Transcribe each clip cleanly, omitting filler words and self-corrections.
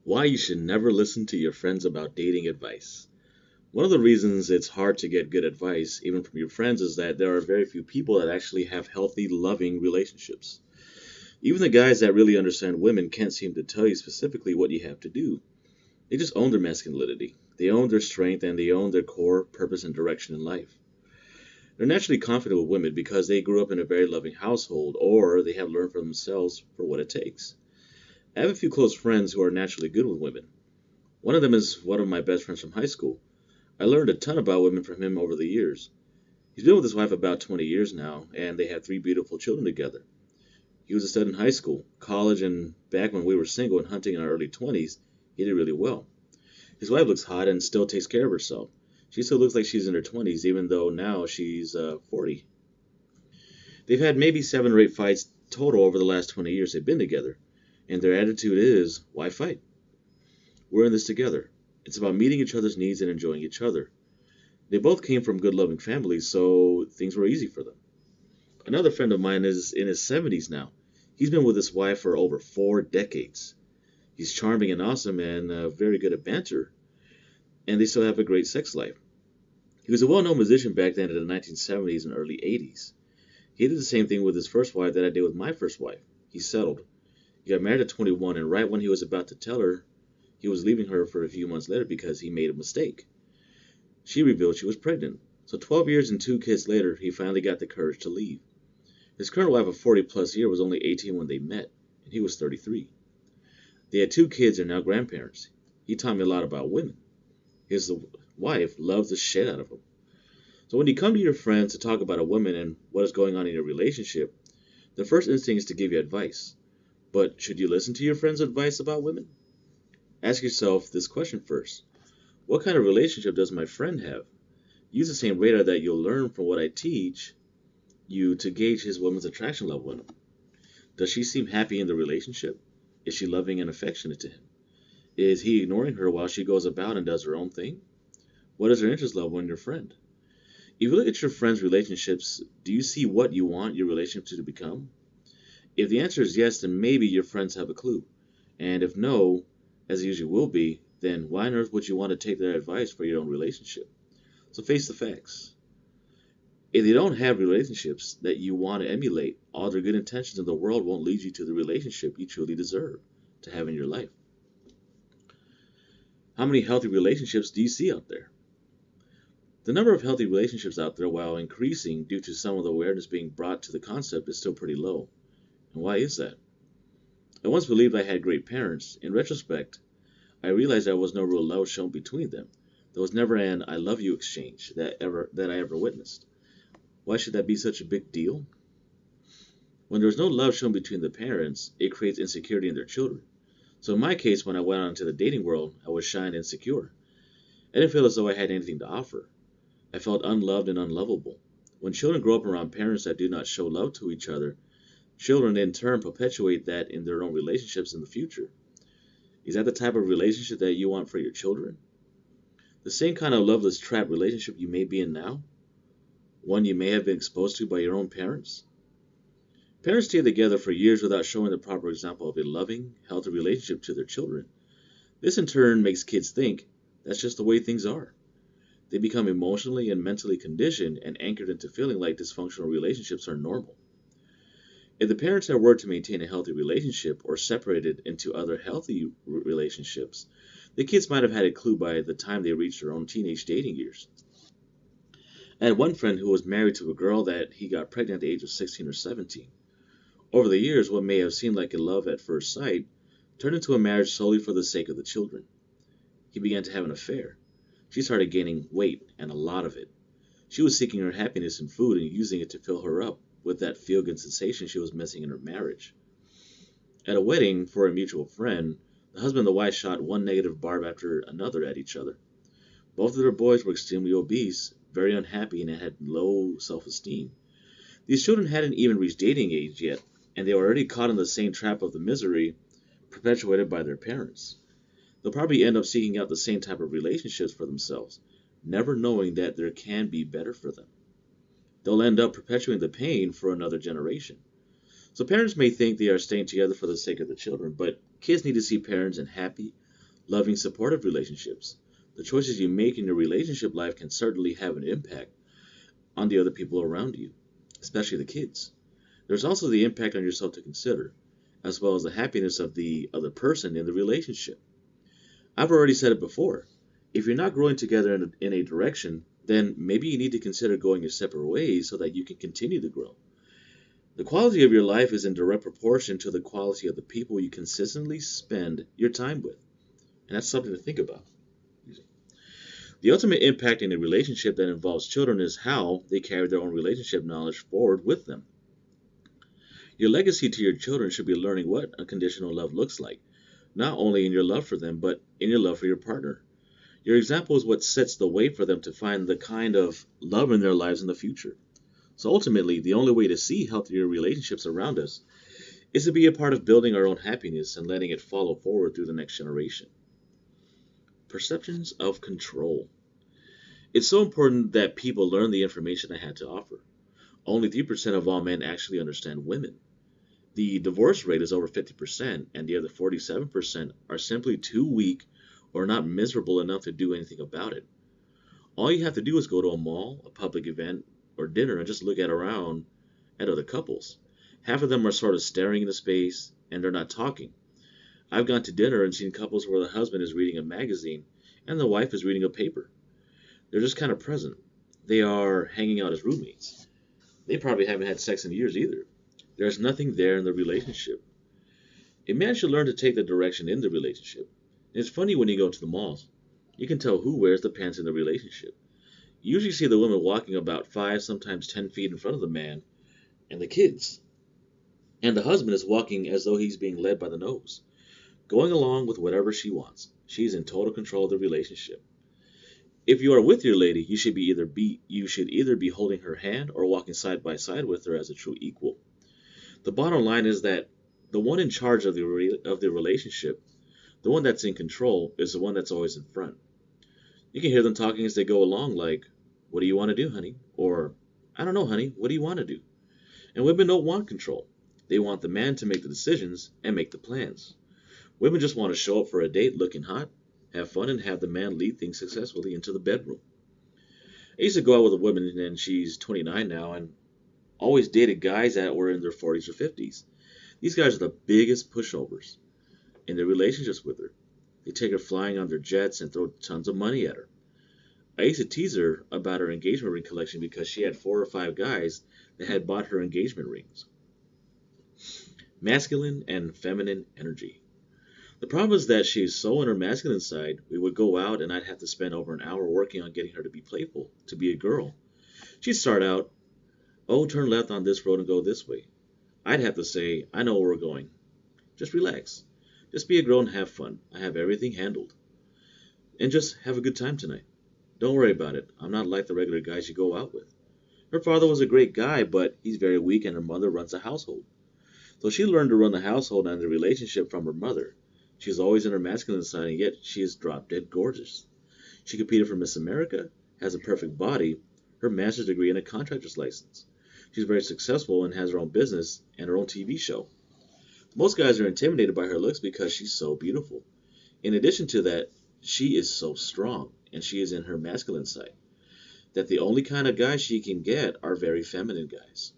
Why you should never listen to your friends about dating advice. One of the reasons it's hard to get good advice, even from your friends, is that there are very few people that actually have healthy, loving relationships. Even the guys that really understand women can't seem to tell you specifically what you have to do. They just own their masculinity. They own their strength and they own their core purpose and direction in life. They're naturally confident with women because they grew up in a very loving household or they have learned for themselves for what it takes. I have a few close friends who are naturally good with women. One of them is one of my best friends from high school. I learned a ton about women from him over the years. He's been with his wife about 20 years now, and they have three beautiful children together. He was a stud in high school, college, and back when we were single and hunting in our early 20s, he did really well. His wife looks hot and still takes care of herself. She still looks like she's in her 20s, even though now she's 40. They've had maybe 7 or 8 fights total over the last 20 years they've been together, and their attitude is, why fight? We're in this together. It's about meeting each other's needs and enjoying each other. They both came from good loving families, so things were easy for them. Another friend of mine is in his 70s now. He's been with his wife for over 4 decades. He's charming and awesome and very good at banter, and they still have a great sex life. He was a well known musician back then in the 1970s and early 80s. He did the same thing with his first wife that I did with my first wife. He settled. He got married at 21, and right when he was about to tell her he was leaving her for a few months later because he made a mistake, she revealed she was pregnant. So 12 years and 2 kids later, he finally got the courage to leave. His current wife of 40 plus years was only 18 when they met, and he was 33. They had 2 kids and are now grandparents. He taught me a lot about women. His wife loves the shit out of him. So when you come to your friends to talk about a woman and what is going on in your relationship, the first instinct is to give you advice. But should you listen to your friends' advice about women? Ask yourself this question first. What kind of relationship does my friend have? Use the same radar that you'll learn from what I teach you to gauge his woman's attraction level in him. Does she seem happy in the relationship? Is she loving and affectionate to him? Is he ignoring her while she goes about and does her own thing? What is her interest level in your friend? If you look at your friends' relationships, do you see what you want your relationship to become? If the answer is yes, then maybe your friends have a clue. And if no, as it usually will be, then why on earth would you want to take their advice for your own relationship? So face the facts. If they don't have relationships that you want to emulate, all their good intentions in the world won't lead you to the relationship you truly deserve to have in your life. How many healthy relationships do you see out there? The number of healthy relationships out there, while increasing due to some of the awareness being brought to the concept, is still pretty low. And why is that? I once believed I had great parents. In retrospect, I realized there was no real love shown between them. There was never an I love you exchange that I ever witnessed. Why should that be such a big deal? When there's no love shown between the parents, it creates insecurity in their children. So in my case, when I went out into the dating world, I was shy and insecure. I didn't feel as though I had anything to offer. I felt unloved and unlovable. When children grow up around parents that do not show love to each other, children in turn perpetuate that in their own relationships in the future. Is that the type of relationship that you want for your children? The same kind of loveless trap relationship you may be in now? One you may have been exposed to by your own parents? Parents stay together for years without showing the proper example of a loving, healthy relationship to their children. This in turn makes kids think that's just the way things are. They become emotionally and mentally conditioned and anchored into feeling like dysfunctional relationships are normal. If the parents had worked to maintain a healthy relationship or separated into other healthy relationships, the kids might have had a clue by the time they reached their own teenage dating years. I had one friend who was married to a girl that he got pregnant at the age of 16 or 17. Over the years, what may have seemed like a love at first sight turned into a marriage solely for the sake of the children. He began to have an affair. She started gaining weight, and a lot of it. She was seeking her happiness in food and using it to fill her up with that feel-good sensation she was missing in her marriage. At a wedding for a mutual friend, the husband and the wife shot one negative barb after another at each other. Both of their boys were extremely obese, very unhappy, and had low self-esteem. These children hadn't even reached dating age yet, and they were already caught in the same trap of the misery perpetuated by their parents. They'll probably end up seeking out the same type of relationships for themselves, never knowing that there can be better for them. They'll end up perpetuating the pain for another generation. So parents may think they are staying together for the sake of the children, but kids need to see parents in happy, Loving, supportive relationships. The choices you make in your relationship life can certainly have an impact on the other people around you, especially the kids. There's also the impact on yourself to consider, as well as the happiness of the other person in the relationship. I've already said it before. If you're not growing together in a direction, then maybe you need to consider going your separate ways so that you can continue to grow. The quality of your life is in direct proportion to the quality of the people you consistently spend your time with. And that's something to think about. The ultimate impact in a relationship that involves children is how they carry their own relationship knowledge forward with them. Your legacy to your children should be learning what unconditional love looks like, not only in your love for them, but in your love for your partner. Your example is what sets the way for them to find the kind of love in their lives in the future. So ultimately, the only way to see healthier relationships around us is to be a part of building our own happiness and letting it follow forward through the next generation. Perceptions of control. It's so important that people learn the information I had to offer. Only 3% of all men actually understand women. The divorce rate is over 50%, and the other 47% are simply too weak or not miserable enough to do anything about it. All you have to do is go to a mall, a public event, or dinner and just look at around at other couples. Half of them are sort of staring into space and they're not talking. I've gone to dinner and seen couples where the husband is reading a magazine and the wife is reading a paper. They're just kind of present. They are hanging out as roommates. They probably haven't had sex in years either. There's nothing there in the relationship. A man should learn to take the direction in the relationship. And it's funny when you go to the malls. You can tell who wears the pants in the relationship. You usually see the woman walking about 5, sometimes 10 feet in front of the man and the kids. And the husband is walking as though he's being led by the nose, going along with whatever she wants. She's in total control of the relationship. If you are with your lady, you should either be holding her hand or walking side by side with her as a true equal. The bottom line is that the one in charge of the relationship, the one that's in control, is the one that's always in front. You can hear them talking as they go along, like, "What do you want to do, honey?" Or, "I don't know, honey, what do you want to do?" And women don't want control. They want the man to make the decisions and make the plans. Women just want to show up for a date looking hot, have fun, and have the man lead things successfully into the bedroom. I used to go out with a woman, and she's 29 now, and always dated guys that were in their 40s or 50s. These guys are the biggest pushovers in their relationships with her. They take her flying on their jets and throw tons of money at her. I used to tease her about her engagement ring collection because she had 4 or 5 guys that had bought her engagement rings. Masculine and feminine energy. The problem is that she's so on her masculine side, we would go out and I'd have to spend over an hour working on getting her to be playful, to be a girl. She'd start out, "Oh, turn left on this road and go this way." I'd have to say, "I know where we're going. Just relax. Just be a girl and have fun. I have everything handled. And just have a good time tonight. Don't worry about it. I'm not like the regular guys you go out with." Her father was a great guy, but he's very weak and her mother runs the household. So she learned to run the household and the relationship from her mother. She's always in her masculine side, and yet she is drop dead gorgeous. She competed for Miss America, has a perfect body, her master's degree, and a contractor's license. She's very successful and has her own business and her own TV show. Most guys are intimidated by her looks because she's so beautiful. In addition to that, she is so strong, and she is in her masculine side, that the only kind of guys she can get are very feminine guys.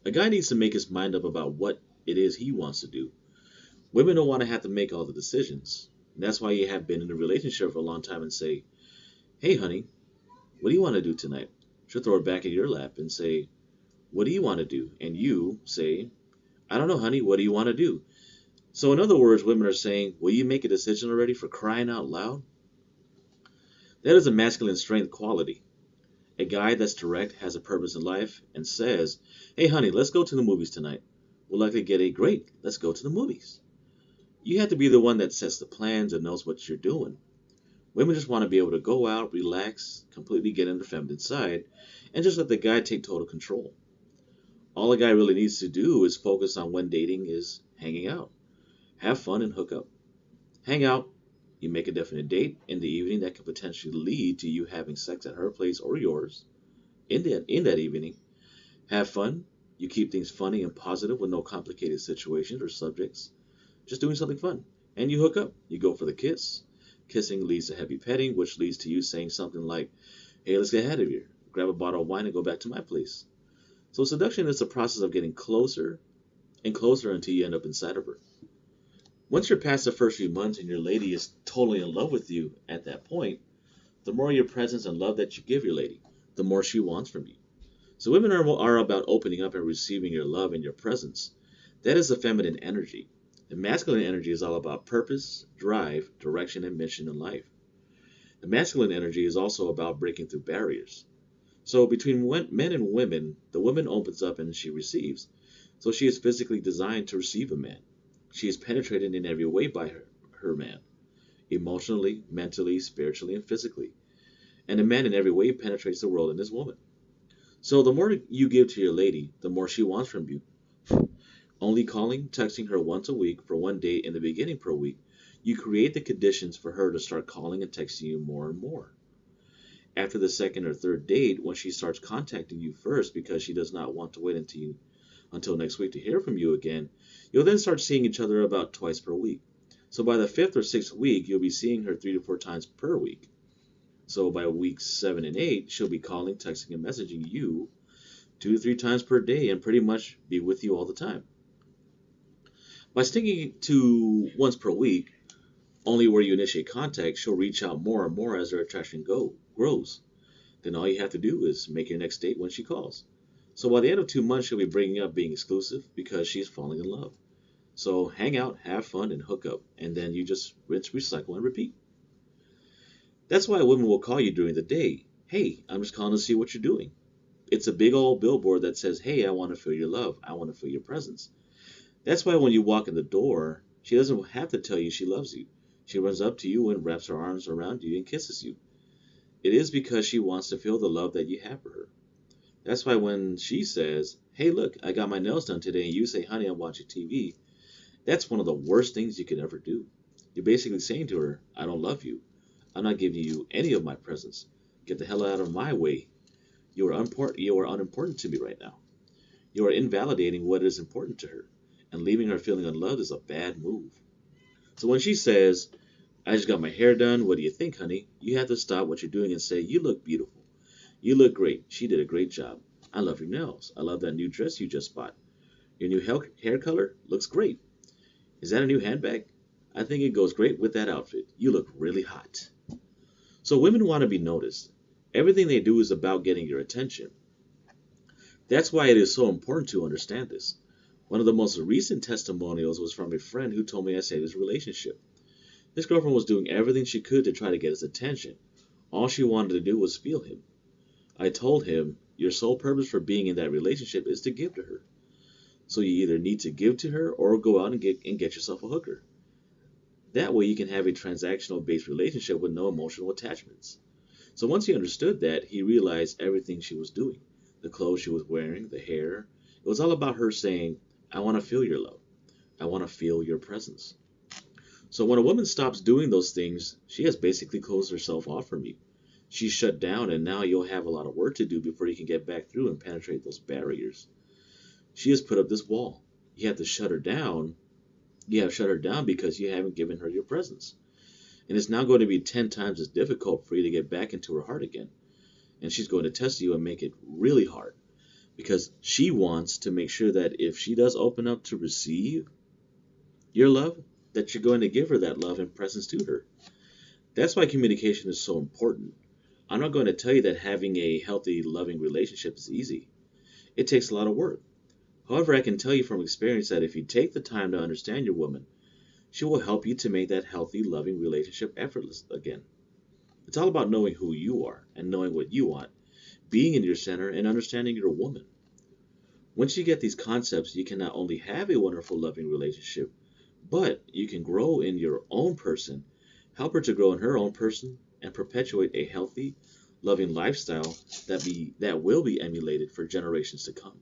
A guy needs to make his mind up about what it is he wants to do. Women don't want to have to make all the decisions. And that's why you have been in a relationship for a long time and say, "Hey, honey, what do you want to do tonight?" She'll throw it back in your lap and say, "What do you want to do?" And you say, "I don't know, honey, what do you want to do?" So in other words, women are saying, "Will you make a decision already, for crying out loud?" That is a masculine strength quality. A guy that's direct, has a purpose in life, and says, "Hey, honey, let's go to the movies tonight," will likely get a "Great, let's go to the movies." You have to be the one that sets the plans and knows what you're doing. Women just want to be able to go out, relax, completely get in their feminine side, and just let the guy take total control. All a guy really needs to do is focus on when dating is hanging out. Have fun and hook up. Hang out, you make a definite date in the evening that could potentially lead to you having sex at her place or yours in that evening. Have fun, you keep things funny and positive with no complicated situations or subjects. Just doing something fun. and you hook up. You go for the kiss. Kissing leads to heavy petting, which leads to you saying something like, "Hey, let's get out of here. Grab a bottle of wine and go back to my place." So seduction is the process of getting closer and closer until you end up inside of her. Once you're past the first few months and your lady is totally in love with you at that point, the more your presence and love that you give your lady, the more she wants from you. So women are about opening up and receiving your love and your presence. That is the feminine energy. The masculine energy is all about purpose, drive, direction, and mission in life. The masculine energy is also about breaking through barriers. So between men and women, the woman opens up and she receives. So she is physically designed to receive a man. She is penetrated in every way by her man, emotionally, mentally, spiritually, and physically. And a man in every way penetrates the world in his woman. So the more you give to your lady, the more she wants from you. Only calling, texting her once a week for one date in the beginning per week, you create the conditions for her to start calling and texting you more and more. After the second or third date, when she starts contacting you first because she does not want to wait until next week to hear from you again, you'll then start seeing each other about twice per week. So by the fifth or sixth week, you'll be seeing her 3 to 4 times per week. So by weeks 7 and 8, she'll be calling, texting, and messaging you 2 to 3 times per day and pretty much be with you all the time. By sticking to once per week, only where you initiate contact, she'll reach out more and more as their attraction grows. Then all you have to do is make your next date when she calls. So by the end of 2 months, she'll be bringing up being exclusive because she's falling in love. So hang out, have fun, and hook up, and then you just rinse, recycle, and repeat. That's why women will call you during the day. "Hey, I'm just calling to see what you're doing." It's a big old billboard that says, "Hey, I want to feel your love. I want to feel your presence." That's why when you walk in the door, she doesn't have to tell you she loves you. She runs up to you and wraps her arms around you and kisses you. It is because she wants to feel the love that you have for her. That's why when she says, "Hey, look, I got my nails done today," and you say, "Honey, I'm watching TV," that's one of the worst things you could ever do. You're basically saying to her, "I don't love you. I'm not giving you any of my presents. Get the hell out of my way. You are unimportant to me right now." You are invalidating what is important to her, and leaving her feeling unloved is a bad move. So when she says, "I just got my hair done, what do you think, honey?" you have to stop what you're doing and say, "You look beautiful. You look great. She did a great job. I love your nails. I love that new dress you just bought. Your new hair color looks great. Is that a new handbag? I think it goes great with that outfit. You look really hot." So women want to be noticed. Everything they do is about getting your attention. That's why it is so important to understand this. One of the most recent testimonials was from a friend who told me I saved his relationship. His girlfriend was doing everything she could to try to get his attention. All she wanted to do was feel him. I told him, "Your sole purpose for being in that relationship is to give to her. So you either need to give to her or go out and get yourself a hooker. That way you can have a transactional based relationship with no emotional attachments." So once he understood that, he realized everything she was doing. The clothes she was wearing, the hair. It was all about her saying, "I want to feel your love. I want to feel your presence." So when a woman stops doing those things, she has basically closed herself off from you. She's shut down, and now you'll have a lot of work to do before you can get back through and penetrate those barriers. She has put up this wall. You have to shut her down. You have shut her down because you haven't given her your presence. And it's now going to be 10 times as difficult for you to get back into her heart again. And she's going to test you and make it really hard because she wants to make sure that if she does open up to receive your love, that you're going to give her that love and presence to her. That's why communication is so important. I'm not going to tell you that having a healthy, loving relationship is easy. It takes a lot of work. However, I can tell you from experience that if you take the time to understand your woman, she will help you to make that healthy, loving relationship effortless again. It's all about knowing who you are and knowing what you want, being in your center, and understanding your woman. Once you get these concepts, you can not only have a wonderful, loving relationship, but you can grow in your own person, help her to grow in her own person, and perpetuate a healthy, loving lifestyle that will be emulated for generations to come.